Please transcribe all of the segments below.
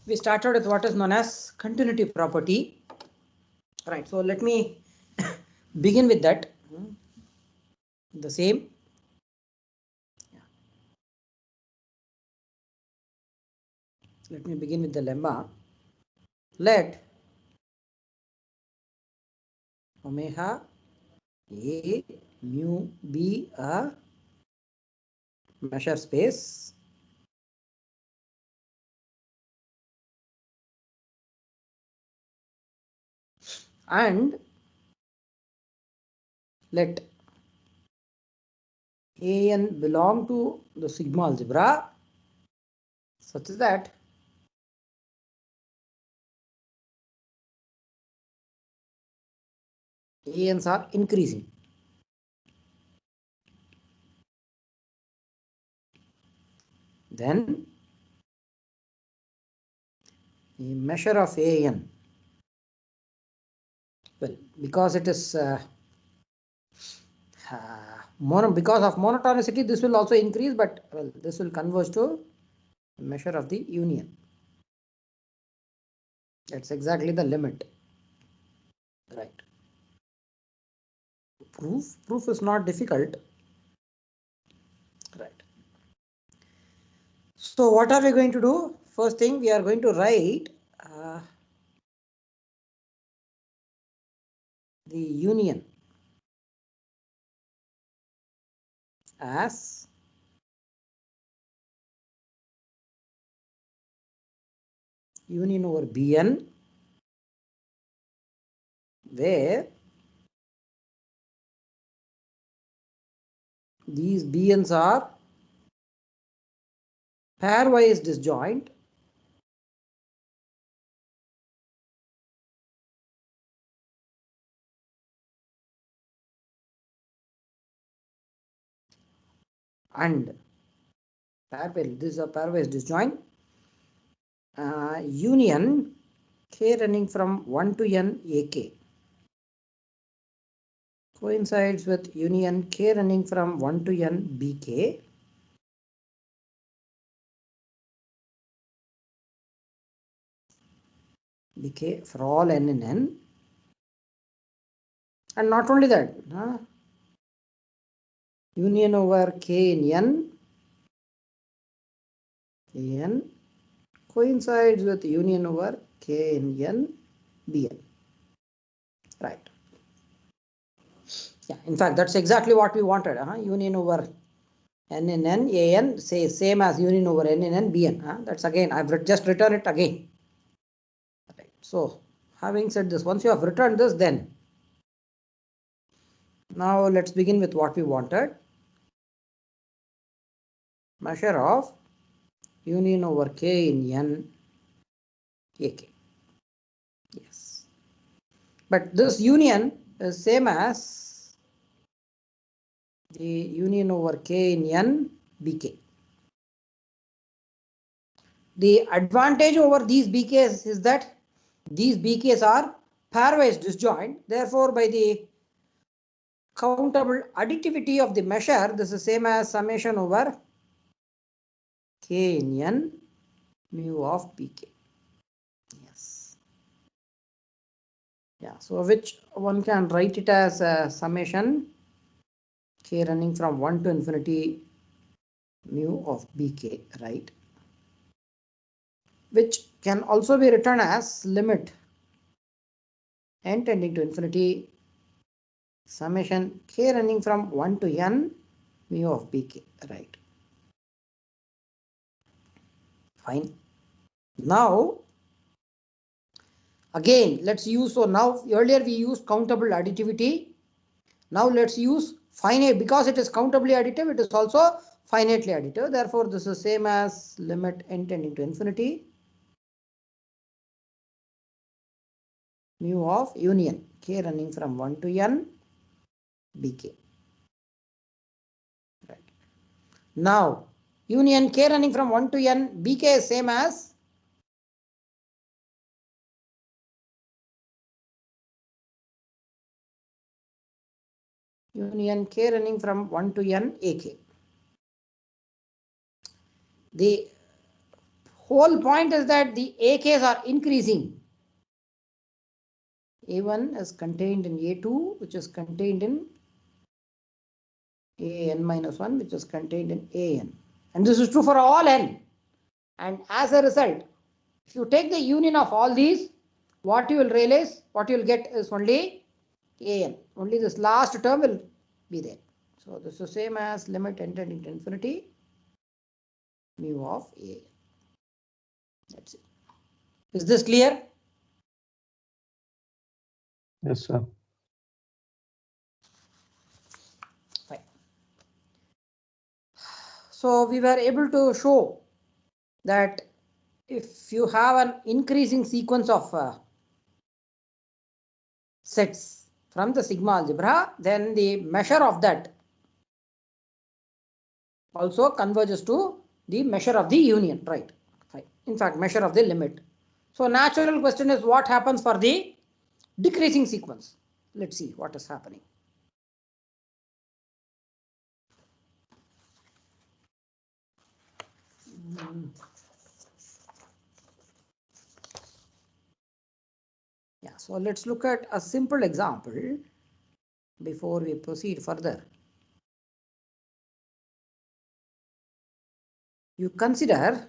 we started with what is known as continuity property. Right, so let me begin with that. The same. Let me begin with the lemma. Let omega A mu be a measure space and let an belong to the sigma algebra such that ans are increasing. Then a measure of an, well, because it is because of monotonicity, this will also increase, but well, this will converge to a measure of the union. That's exactly the limit. Right. Proof is not difficult. Right. So what are we going to do? First thing, we are going to write the union as union over Bn, where these Bn's are pairwise disjoint and this is a pairwise disjoint union k running from 1 to n ak coincides with union k running from 1 to n bk for all n in n. And not only that, union over k in n coincides with union over k in n bn. Right. Yeah, in fact, that's exactly what we wanted. Union over n in n, an, say same as union over n in n, bn. That's again, I've just written it again. Right. So, having said this, once you have written this, then now let's begin with what we wanted. Measure of union over k in n ak. Yes. But this union is same as the union over k in n bk. The advantage over these bk's is that these bk's are pairwise disjoint. Therefore, by the countable additivity of the measure, this is same as summation over k in n mu of bk. Yes. Yeah. So which one can write it as a summation k running from 1 to infinity mu of bk, right? Which can also be written as limit n tending to infinity summation k running from 1 to n mu of bk, right? Fine. Now, again, let's use, so now earlier we used countable additivity. Now let's use finite, because it is countably additive, it is also finitely additive. Therefore, this is same as limit n tending to infinity mu of union k running from 1 to n bk. Right. Now, union k running from 1 to n bk is same as union k running from 1 to n ak. The whole point is that the AKs are increasing. A1 is contained in A2, which is contained in AN minus 1, which is contained in AN. And this is true for all n. And as a result, if you take the union of all these, what you will realize, what you will get is only AN. Only this last term will be there. So this is the same as limit n tending to infinity, mu of AN. That's it. Is this clear? Yes, sir. Fine. So we were able to show that if you have an increasing sequence of sets from the sigma algebra, then the measure of that also converges to the measure of the union, right? Fine. In fact, measure of the limit. So natural question is what happens for the decreasing sequence. Let's see what is happening. Yeah, so let's look at a simple example before we proceed further. You consider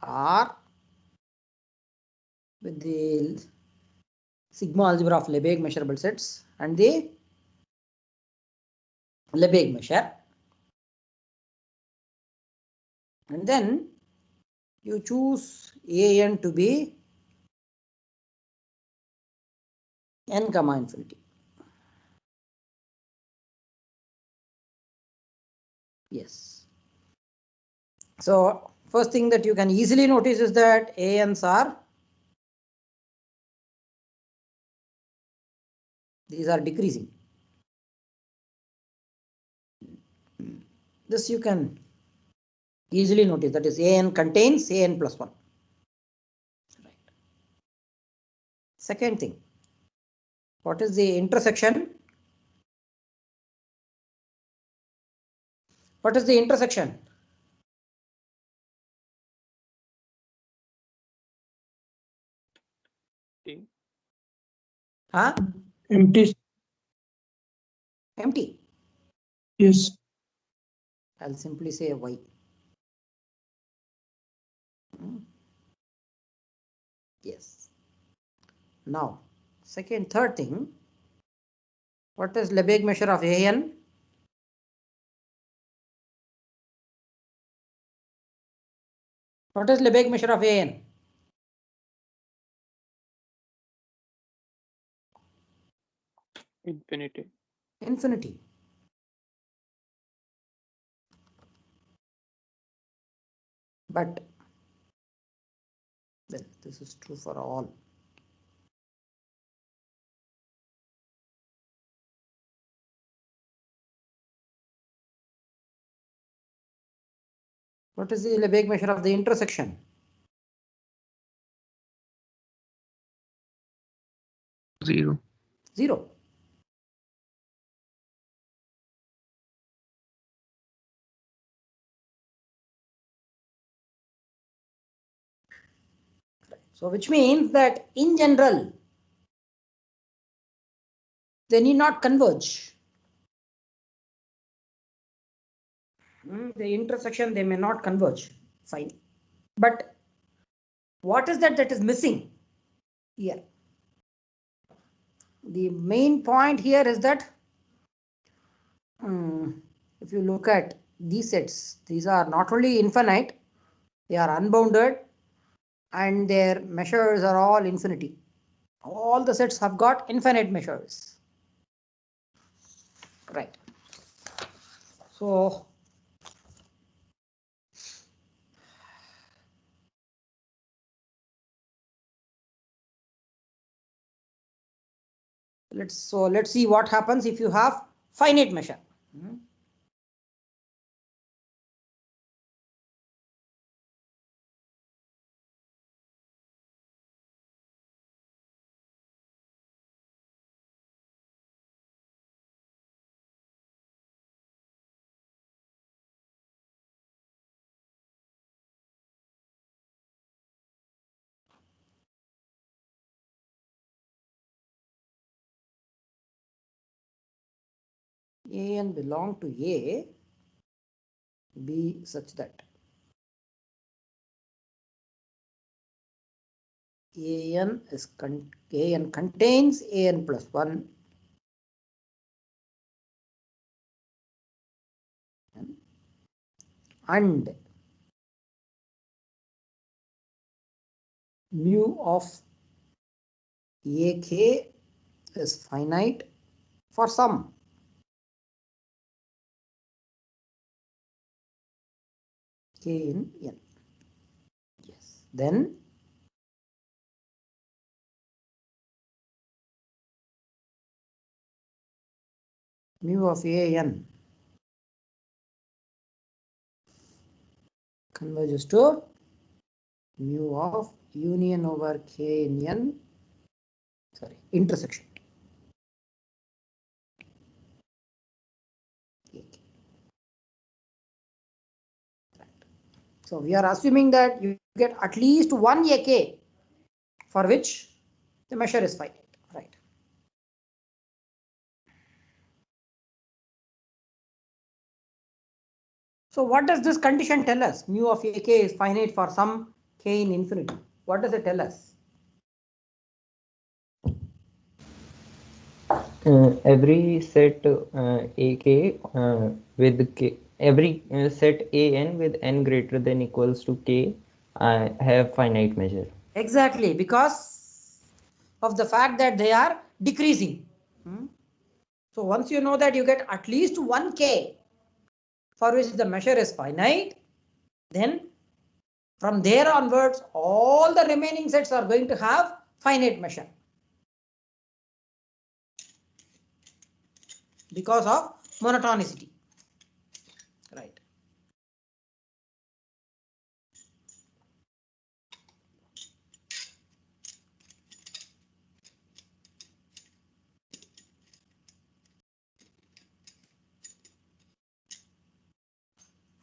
R with the sigma algebra of Lebesgue measurable sets and the Lebesgue measure, and then you choose AN to be n comma infinity. Yes. So first thing that you can easily notice is that ANs are, these are decreasing. This you can easily notice, that is AN contains AN plus 1. Right. Second thing, what is the intersection? What is the intersection? Huh? Empty. Empty. Yes. I'll simply say Y. Yes. Now, third thing, what is Lebesgue measure of AN? What is Lebesgue measure of AN? Infinity. Infinity. But well, this is true for all. What is the Lebesgue measure of the intersection? 0. 0. So which means that in general, they need not converge. The intersection, they may not converge. Fine. But what is that is missing here? The main point here is that if you look at these sets, these are not only infinite, they are unbounded and their measures are all infinity. All the sets have got infinite measures. Right. So let's see what happens if you have finite measure. an belong to A be such that an contains an plus 1 and mu of ak is finite for some k in n. Yes. Then mu of an converges to mu of union over k in n, sorry, intersection. So we are assuming that you get at least one AK for which the measure is finite, right? So what does this condition tell us? Mu of AK is finite for some k in infinity. What does it tell us? Every set AK with K, every set AN with n greater than equals to K have finite measure. Exactly, because of the fact that they are decreasing. So once you know that you get at least one K for which the measure is finite, then from there onwards, all the remaining sets are going to have finite measure because of monotonicity, right?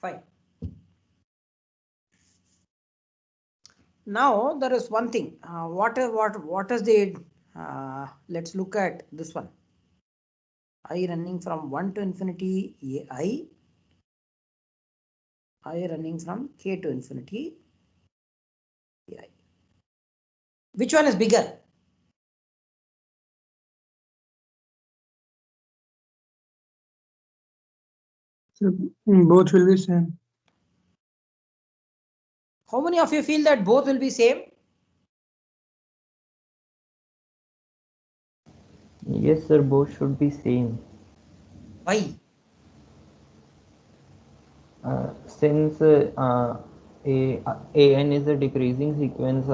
Fine. Now there is one thing. What is the? Let's look at this one. I running from 1 to infinity I running from k to infinity I. Which one is bigger? So, both will be same. How many of you feel that both will be same? Yes, sir, both should be same. Why? Since AN is a decreasing sequence.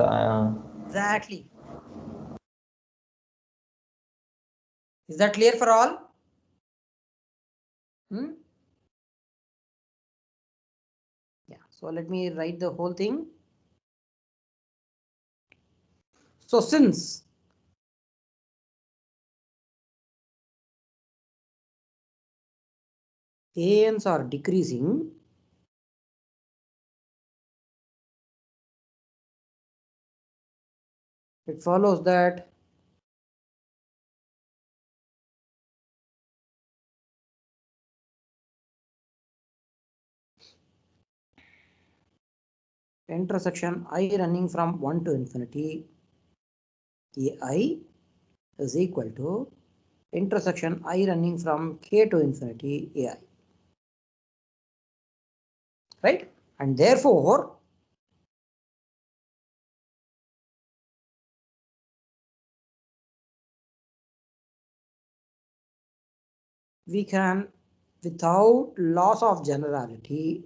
Exactly. Is that clear for all? Yeah. So let me write the whole thing. So since ANs are decreasing, it follows that intersection I running from 1 to infinity AI is equal to intersection I running from k to infinity AI. Right? And therefore, we can, without loss of generality,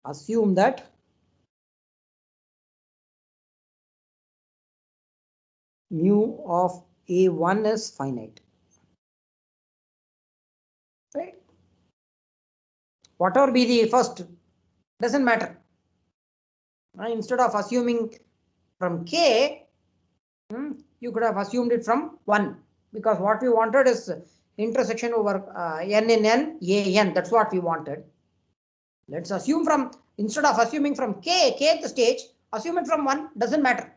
assume that mu of A1 is finite. Right? Whatever be the first, doesn't matter. Instead of assuming from k, you could have assumed it from 1, because what we wanted is intersection over n in n, an. That's what we wanted. Let's assume from, instead of assuming from kth stage, assume it from 1. Doesn't matter.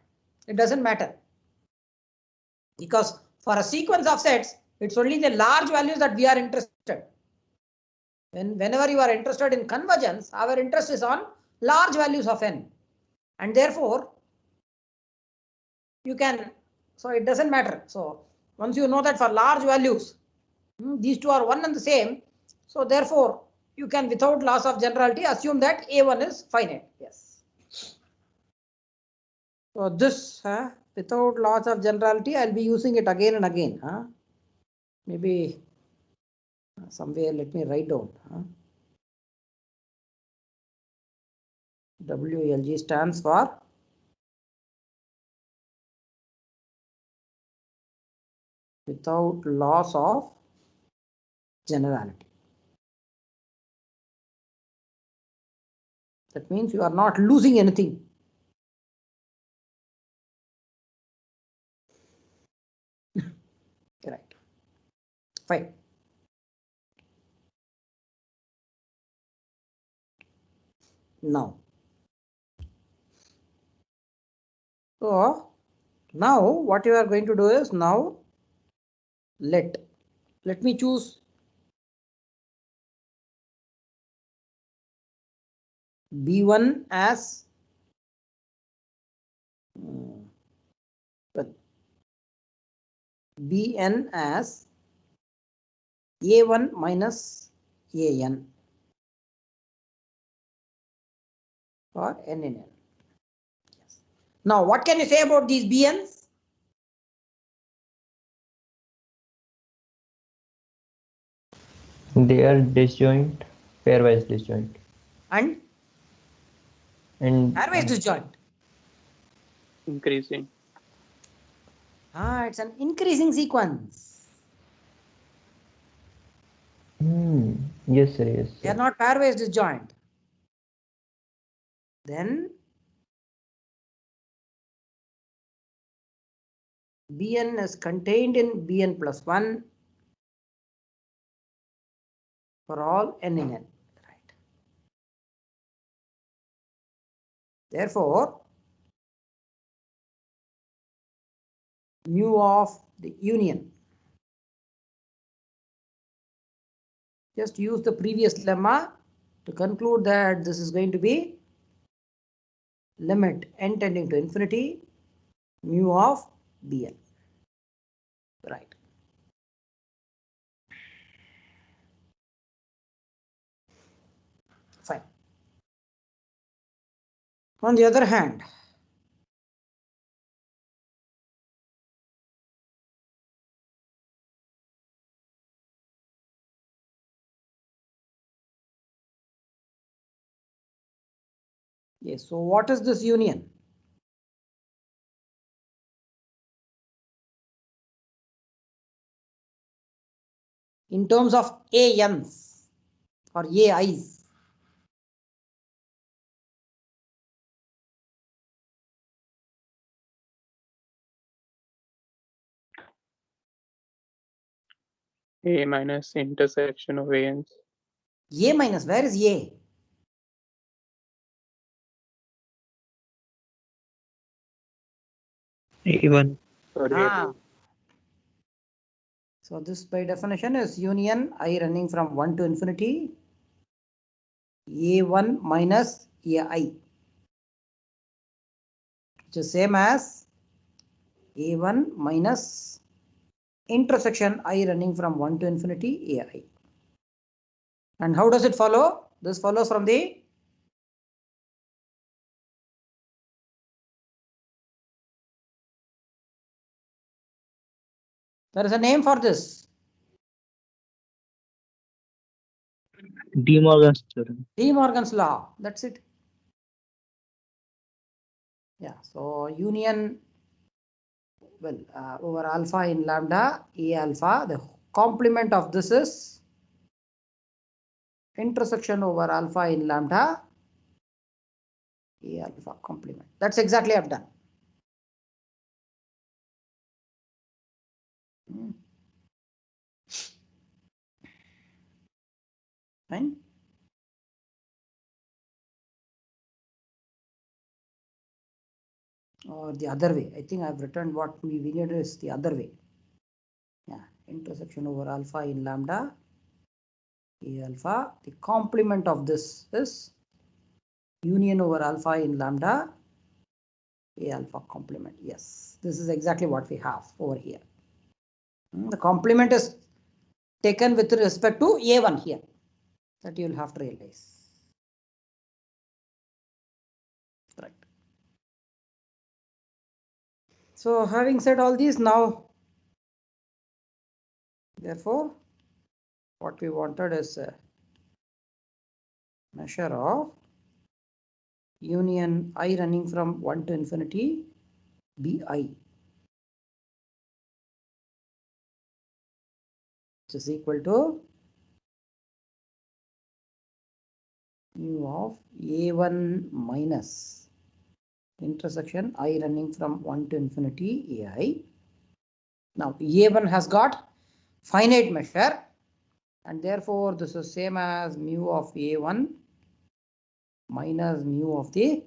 It doesn't matter. Because for a sequence of sets, It's only the large values that we are interested. Whenever you are interested in convergence, our interest is on large values of n. And therefore, you can, so it doesn't matter. So once you know that for large values, these two are one and the same. So therefore, you can, without loss of generality, assume that A1 is finite. Yes. So this, without loss of generality, I'll be using it again and again. Maybe somewhere, let me write down. WLG stands for without loss of generality. That means you are not losing anything. Right. Fine. Now. So now what you are going to do is now let me choose B1 as well, Bn as A1 minus An or n in n. Yes. Now what can you say about these Bn's? They are disjoint, pairwise disjoint. And pairwise disjoint. Increasing. It's an increasing sequence. Yes, sir. Yes, They are sir. not pairwise disjoint. Then Bn is contained in Bn plus 1 for all n in n. Right. Therefore, mu of the union. Just use the previous lemma to conclude that this is going to be limit n tending to infinity mu of Bn. Right. Fine. On the other hand, yes, so what is this union? In terms of ANs or AIs. A minus intersection of ANs. A minus, where is A? A1. Sorry. So this by definition is union I running from 1 to infinity A1 minus AI, which is same as A1 minus intersection I running from 1 to infinity AI. And how does it follow? This follows from the there is a name for this. De Morgan's theorem. De Morgan's law. That's it. Yeah. So union, well, over alpha in lambda A alpha. The complement of this is intersection over alpha in lambda A alpha complement. That's exactly I've done. Fine. Or the other way. I think I've written what we needed is the other way. Yeah. intersection over alpha in lambda A alpha. The complement of this is union over alpha in lambda A alpha complement. Yes, this is exactly what we have over here. The complement is taken with respect to A1 here. That you will have to realize. Right. So having said all these, now therefore what we wanted is a measure of union I running from 1 to infinity Bi, which is equal to mu of A1 minus intersection I running from 1 to infinity Ai. Now A1 has got finite measure, and therefore this is same as mu of A1 minus mu of the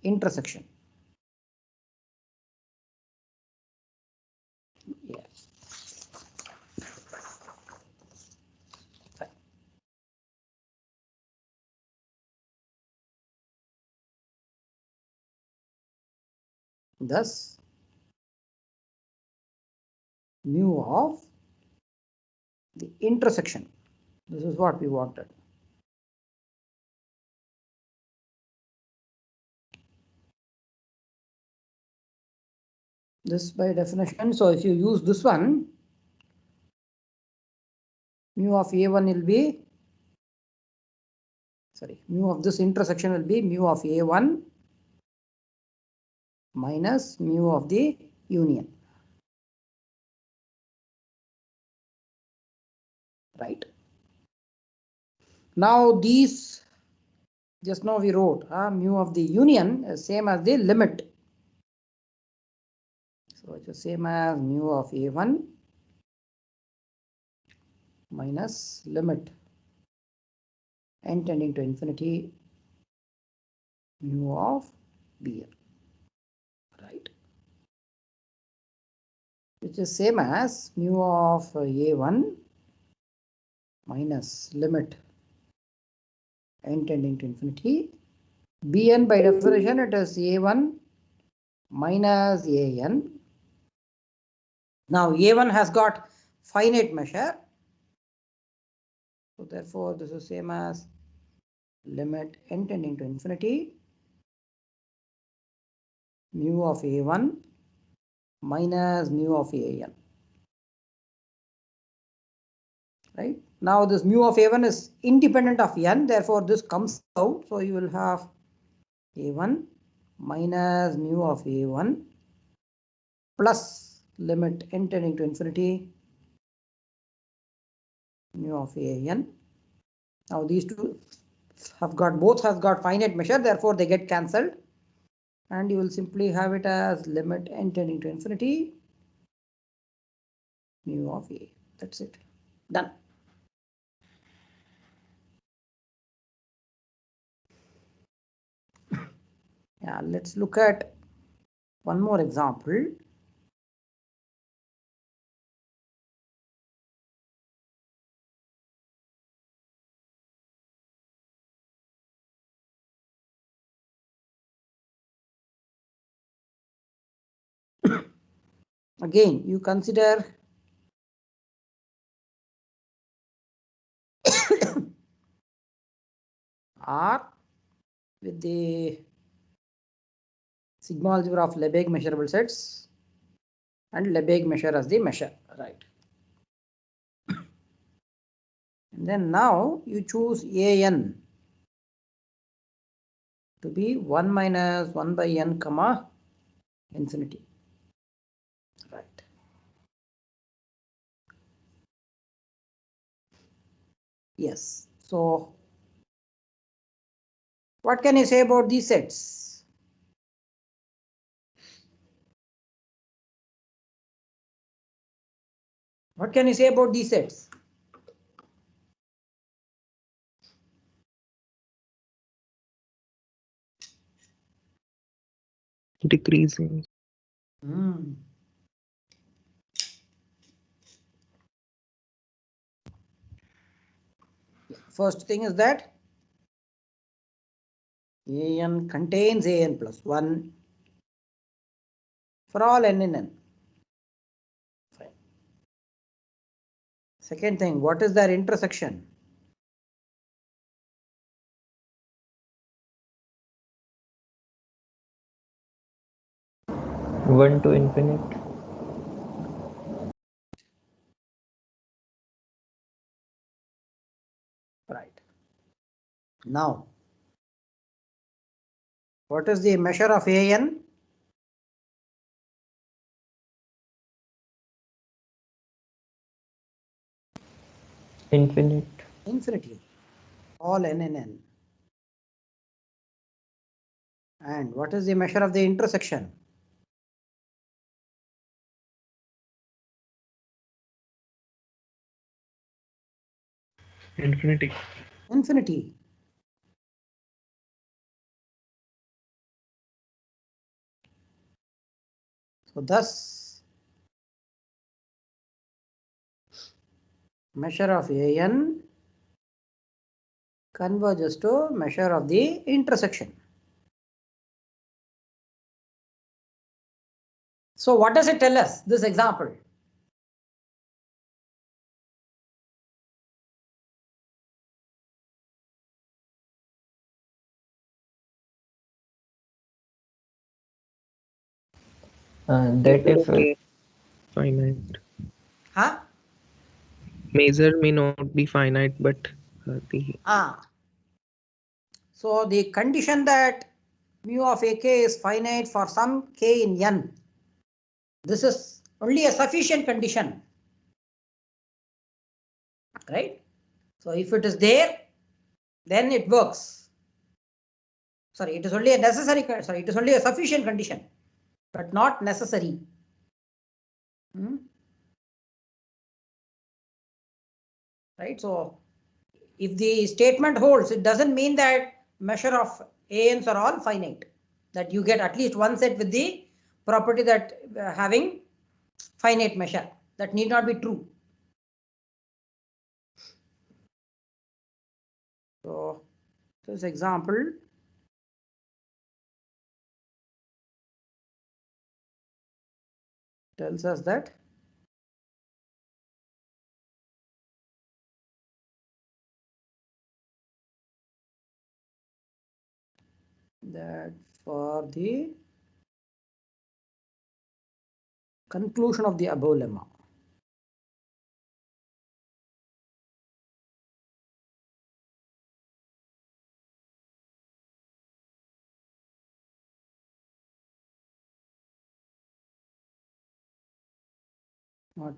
intersection. Yes. Fine. Thus mu of the intersection. This is what we wanted. This by definition, so if you use this one, mu of A1 will be, sorry, mu of this intersection will be mu of A1 minus mu of the union. Right. Now these, just now we wrote mu of the union is same as the limit. So it's the same as mu of A1 minus limit n tending to infinity mu of B. Right. Which is same as mu of A1 minus limit n tending to infinity. Bn by definition it is A1 minus An. Now A1 has got finite measure. So therefore this is same as limit n tending to infinity mu of A1 minus mu of An. Right. Now this mu of A1 is independent of n, therefore this comes out. So you will have A1 minus mu of A1 plus limit n tending to infinity mu of An. Now these two have got, both have got finite measure, therefore they get cancelled, and you will simply have it as limit n tending to infinity mu of A. That's it. Done. Yeah, let's look at one more example. Again, you consider R with the sigma algebra of Lebesgue measurable sets and Lebesgue measure as the measure, right? And then now you choose An to be 1 minus 1 by n comma infinity, right? Yes. So what can you say about these sets? What can you say about these sets? Decreasing. First thing is that an contains an plus 1 for all n in n. Fine. Second thing, what is their intersection? One to infinite. Right. Now, what is the measure of an? Infinite. Infinity. All n in n. And what is the measure of the intersection? Infinity. Infinity. So thus, measure of an converges to measure of the intersection. So what does it tell us, this example? That if Finite. Huh? Measure may not be finite, but the So the condition that mu of ak is finite for some k in n, this is only a sufficient condition, right? So if it is there, then it works. Sorry, it is only a necessary, sorry, it is only a sufficient condition, but not necessary. Right? So if the statement holds, it doesn't mean that measure of ANs are all finite, that you get at least one set with the property that having finite measure. That need not be true. So this example tells us that for the conclusion of the above lemma,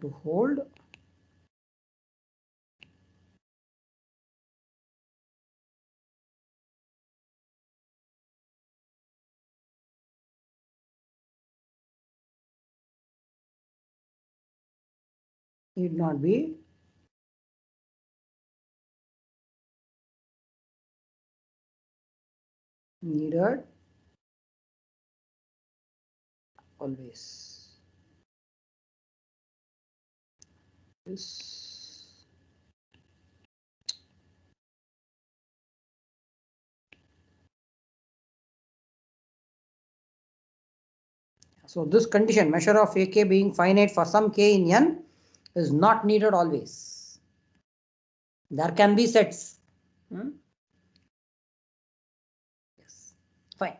to hold need not be needed always. This so this condition, measure of ak being finite for some k in n, is not needed always. There can be sets. Yes, fine.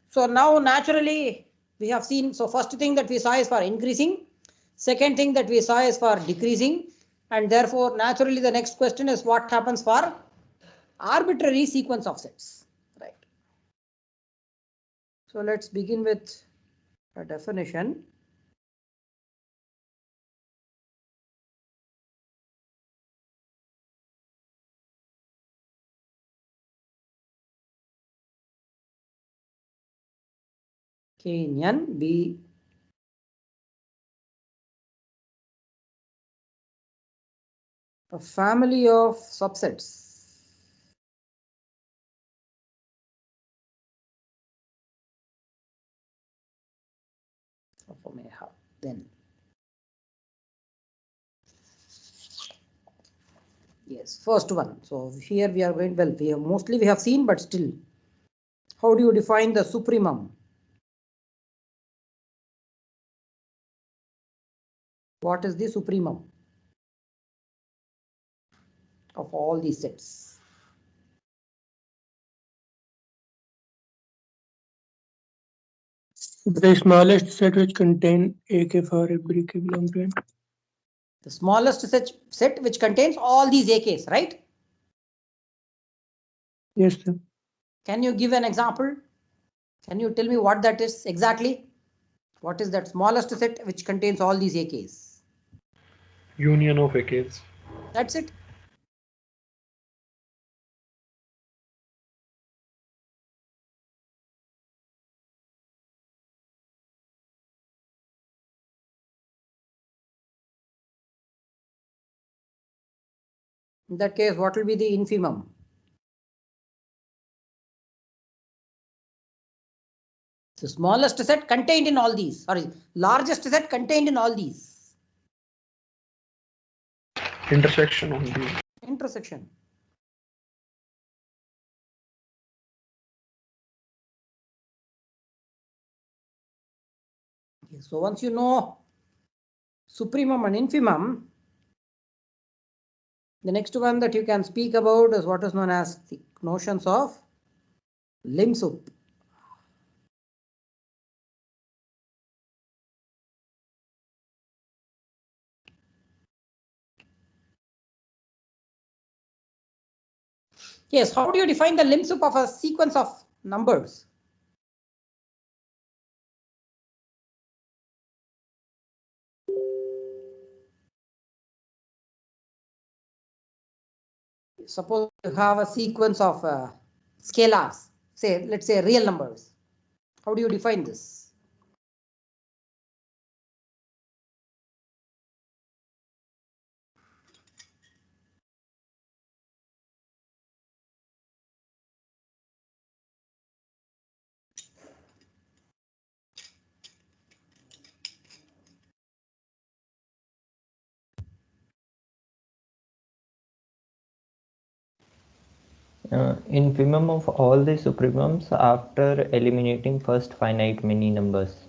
So now naturally we have seen, so first thing that we saw is for increasing, second thing that we saw is for decreasing, and therefore naturally the next question is what happens for arbitrary sequence of sets, right? So let's begin with a definition. K in n be a family of subsets of omega. Then Yes, first one. So here we are going, well, we have seen, but still, how do you define the supremum? What is the supremum of all these sets? The smallest set which contain AK for every K belong to N. The smallest set which contains all these AKs, right? Yes, sir. Can you give an example? Can you tell me what that is exactly? What is that smallest set which contains all these AKs? Union of AKs. That's it. In that case, what will be the infimum? The smallest set contained in all these, sorry, largest set contained in all these. Intersection of these. Intersection. Okay, so once you know supremum and infimum, the next one that you can speak about is what is known as the notions of lim sup. Yes, how do you define the lim sup of a sequence of numbers? Suppose you have a sequence of scalars, say, let's say real numbers. How do you define this? Infimum of all the supremums after eliminating first finite many numbers.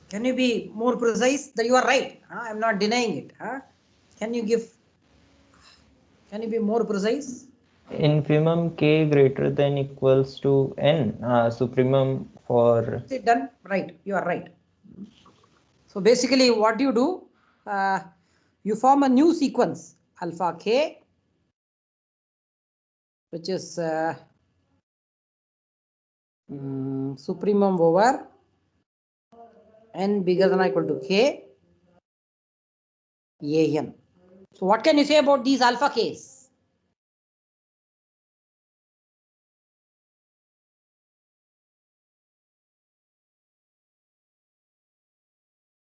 Can you be more precise? That you are right. I'm not denying it. Can you be more precise? Infimum k greater than equals to n, supremum for. Is it done? Right. You are right. So basically what you do, you form a new sequence alpha k, which is supremum over n bigger than or equal to k an. So what can you say about these alpha k's?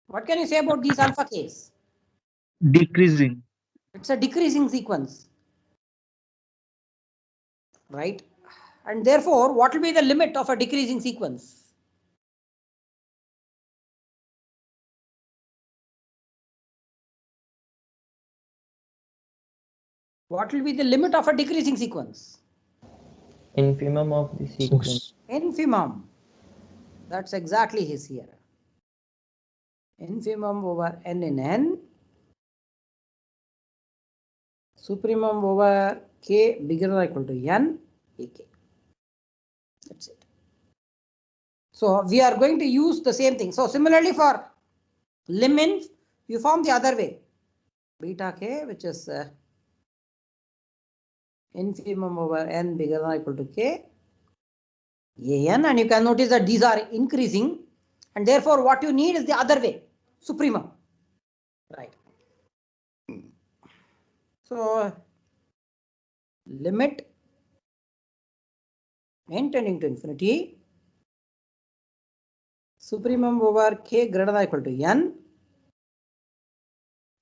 What can you say about these alpha k's? Decreasing. It's a decreasing sequence, right? And therefore, what will be the limit of a decreasing sequence? What will be the limit of a decreasing sequence? Infimum of the sequence. Infimum. That's exactly his here. Infimum over n in n. Supremum over k bigger than or equal to n ak. That's it. So we are going to use the same thing. So similarly for lim inf, you form the other way. Beta k, which is infimum over n bigger than or equal to k an, and you can notice that these are increasing, and therefore what you need is the other way, supremum. Right. So limit n tending to infinity, supremum over k greater than or equal to n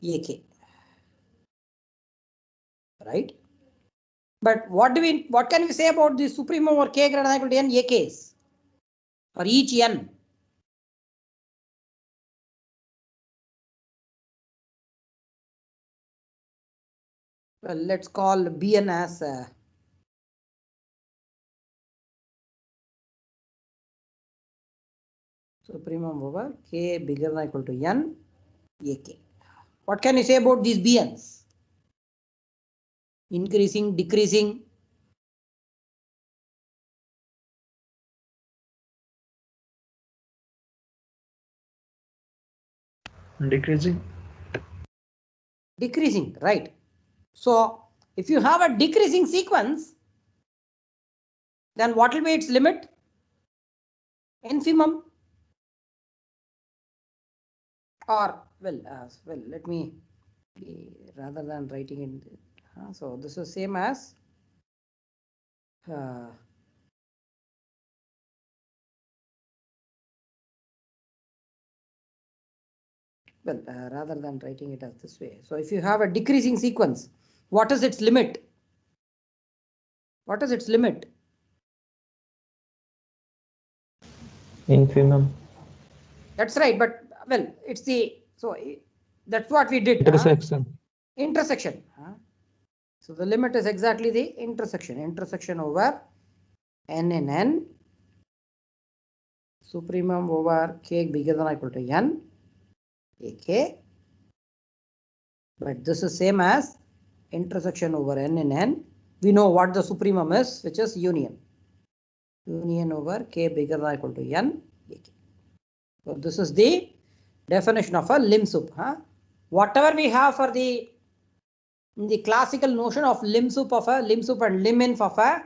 ak. Right. But what can we say about the supremum over k greater than or equal to n ak's for each n? well, let's call Bn as supremum over k bigger than or equal to n ak. What can you say about these Bn's? Increasing, decreasing? Decreasing. Decreasing, right? So if you have a decreasing sequence, then what will be its limit? Infimum. Or well, let me rather than writing it. So this is same as rather than writing it as this way. So if you have a decreasing sequence, what is its limit? What is its limit? Infimum. That's right, but well, it's the so that's what we did. Intersection. Intersection. So the limit is exactly the intersection. Intersection over n in n. Supremum over k bigger than or equal to n ak. But this is same as intersection over n in n. We know what the supremum is, which is union. Union over k bigger than or equal to n ak. So this is the definition of a lim sup. Whatever we have for the in the classical notion of lim sup and lim inf of a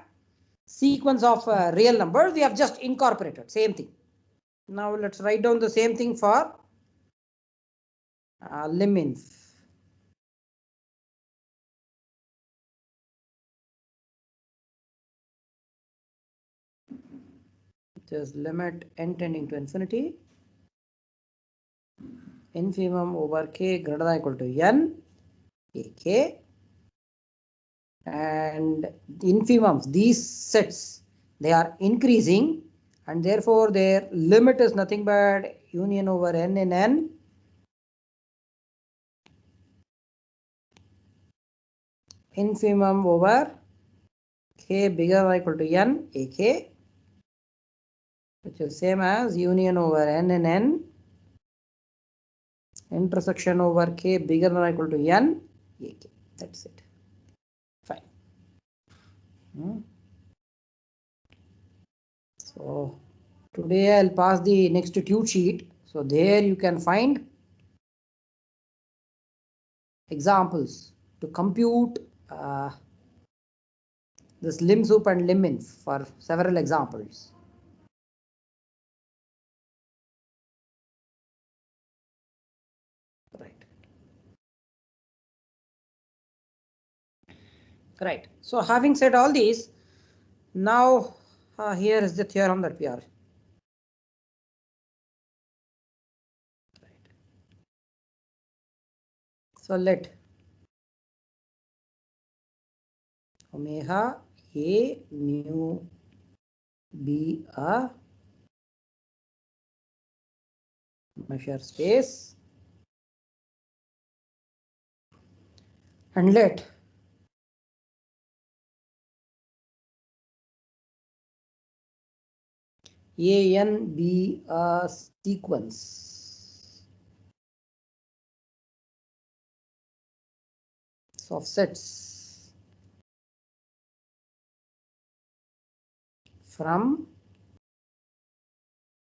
sequence of real numbers, we have just incorporated same thing. Now let's write down the same thing for lim inf. Just limit n tending to infinity, infimum over k greater than or equal to n ak, and the infimums, these sets, they are increasing, and therefore their limit is nothing but union over n in n infimum over k bigger than or equal to n ak, which is same as union over n in n intersection over k bigger than or equal to n ak. That's it. Fine. So today I'll pass the next tute sheet. So there you can find examples to compute this lim sup and lim inf for several examples. Right. So having said all these, now here is the theorem that we are. So let omega A mu be a measure space, and let an be a sequence of sets from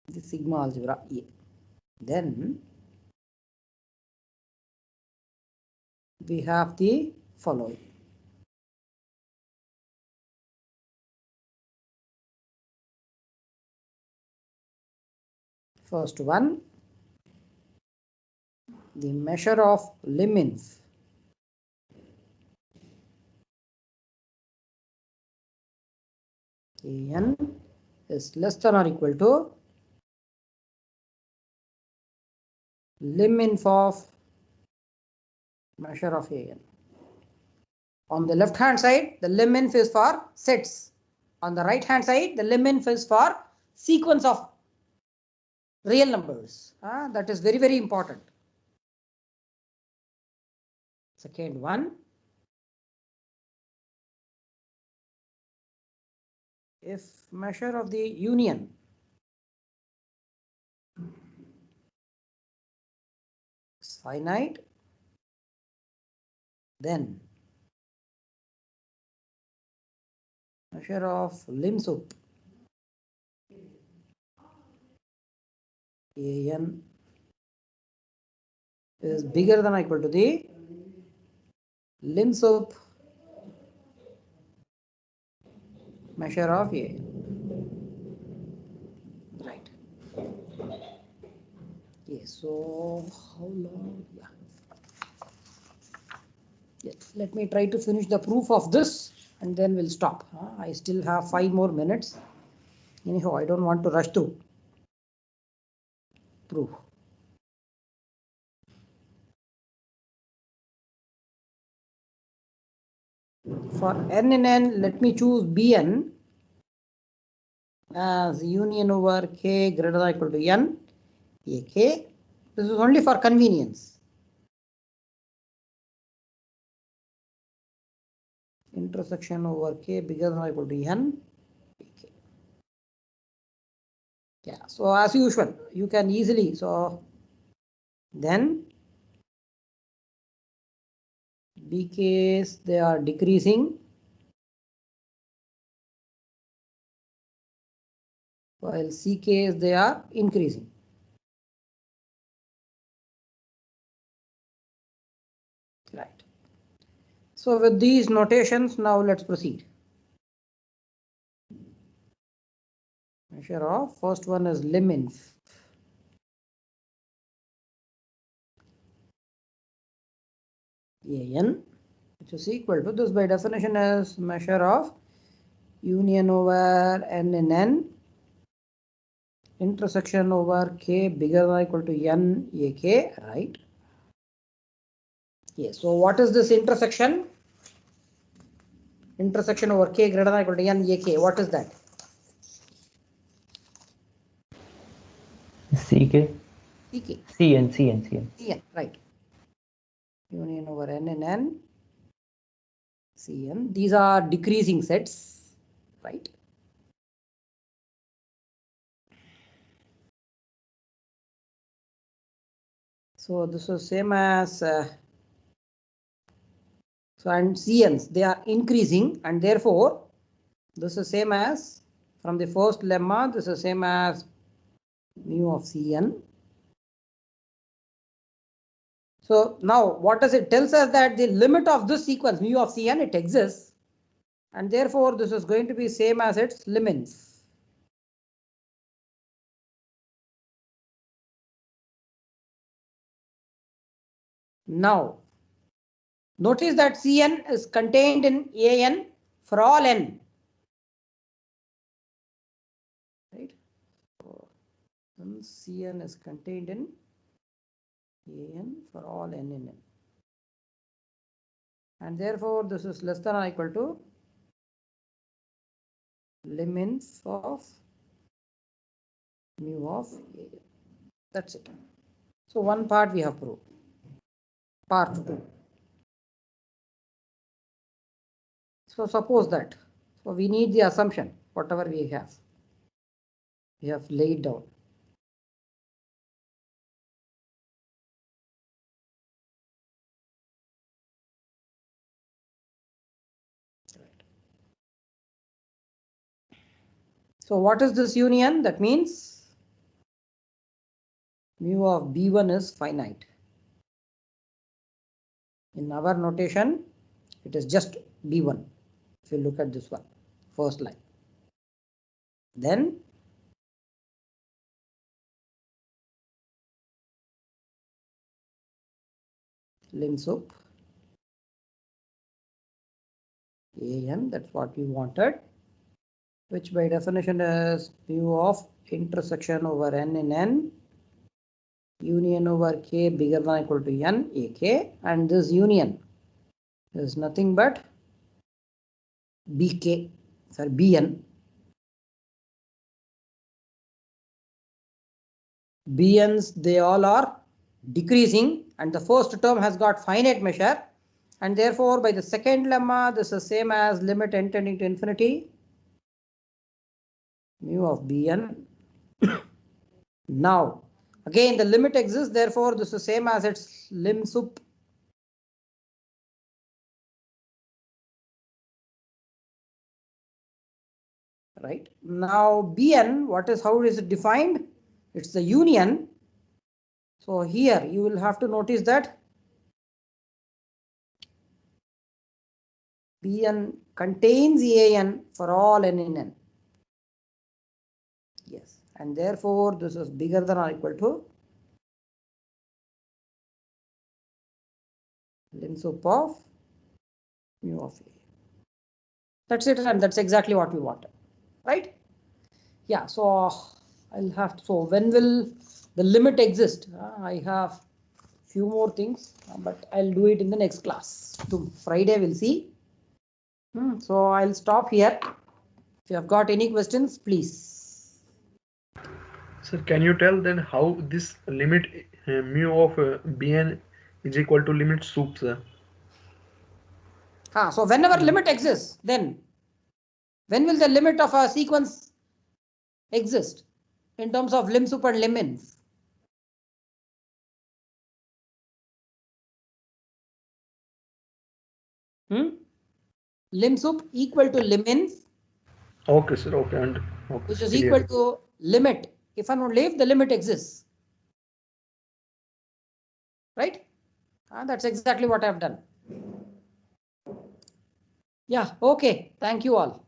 the sigma algebra A. Then we have the following. First one, the measure of lim inf an is less than or equal to lim inf of measure of an. On the left hand side, the lim inf is for sets. On the right hand side, the lim inf is for sequence of real numbers. That is very, very important. Second one, if measure of the union is finite, then measure of lim sup an is bigger than or equal to the lim sup measure of a. Right. Yes. So how long? Yeah. Yes. Let me try to finish the proof of this, and then we'll stop. I still have 5 more minutes. Anyhow, I don't want to rush through. Proof. For n in n, let me choose Bn as union over k greater than or equal to n, ak. This is only for convenience. Intersection over k bigger than or equal to n, ak. Yeah, so as usual, you can easily, so then bk's they are decreasing, while ck's they are increasing. Right. So with these notations, now let's proceed. Measure of first one is lim inf. An, which is equal to this by definition is measure of union over n in n, intersection over k bigger than or equal to n ak, right? Yes, so what is this intersection? Intersection over k greater than or equal to n ak, what is that? CK? ck. CN. Right. Union over n in n, Cn. These are decreasing sets, right? So this is same as so and Cn's they are increasing, and therefore this is same as from the first lemma. This is same as mu of Cn. So now what does it tells us that the limit of this sequence mu of Cn it exists, and therefore this is going to be same as its limits. Now notice that Cn is contained in An for all n. Right? So Cn is contained in An for all n in n. And therefore this is less than or equal to lim inf of mu of An. That's it. So one part we have proved. Part 2. So suppose that. So we need the assumption, whatever we have laid down. So what is this union? That means mu of B1 is finite. In our notation, it is just B1. If you look at this one, first line. Then lim sup An, that's what we wanted, which by definition is mu of intersection over n in n, union over k bigger than or equal to n ak, and this union is nothing but bk, sorry, bn. Bn's they all are decreasing, and the first term has got finite measure, and therefore by the second lemma this is same as limit n tending to infinity mu of Bn. Now, again, the limit exists. Therefore, this is same as its lim sup. Right now, Bn, how is it defined? It's the union. So here you will have to notice that Bn contains An for all n in n. Yes, and therefore this is bigger than or equal to lim sup of mu of A. That's it, and that's exactly what we wanted, right? Yeah, so I'll have to, so when will the limit exist? I have few more things, but I'll do it in the next class. To Friday we'll see. So I'll stop here. If you have got any questions, please. Sir, can you tell then how this limit mu of Bn is equal to limit sup, sir? So whenever limit exists, then when will the limit of a sequence exist in terms of lim sup and lim inf? Lim sup equal to lim inf. Okay, sir. Okay, and okay, Which is clear. equal to limit if and only if the limit exists. Right? That's exactly what I've done. Yeah, okay. Thank you all.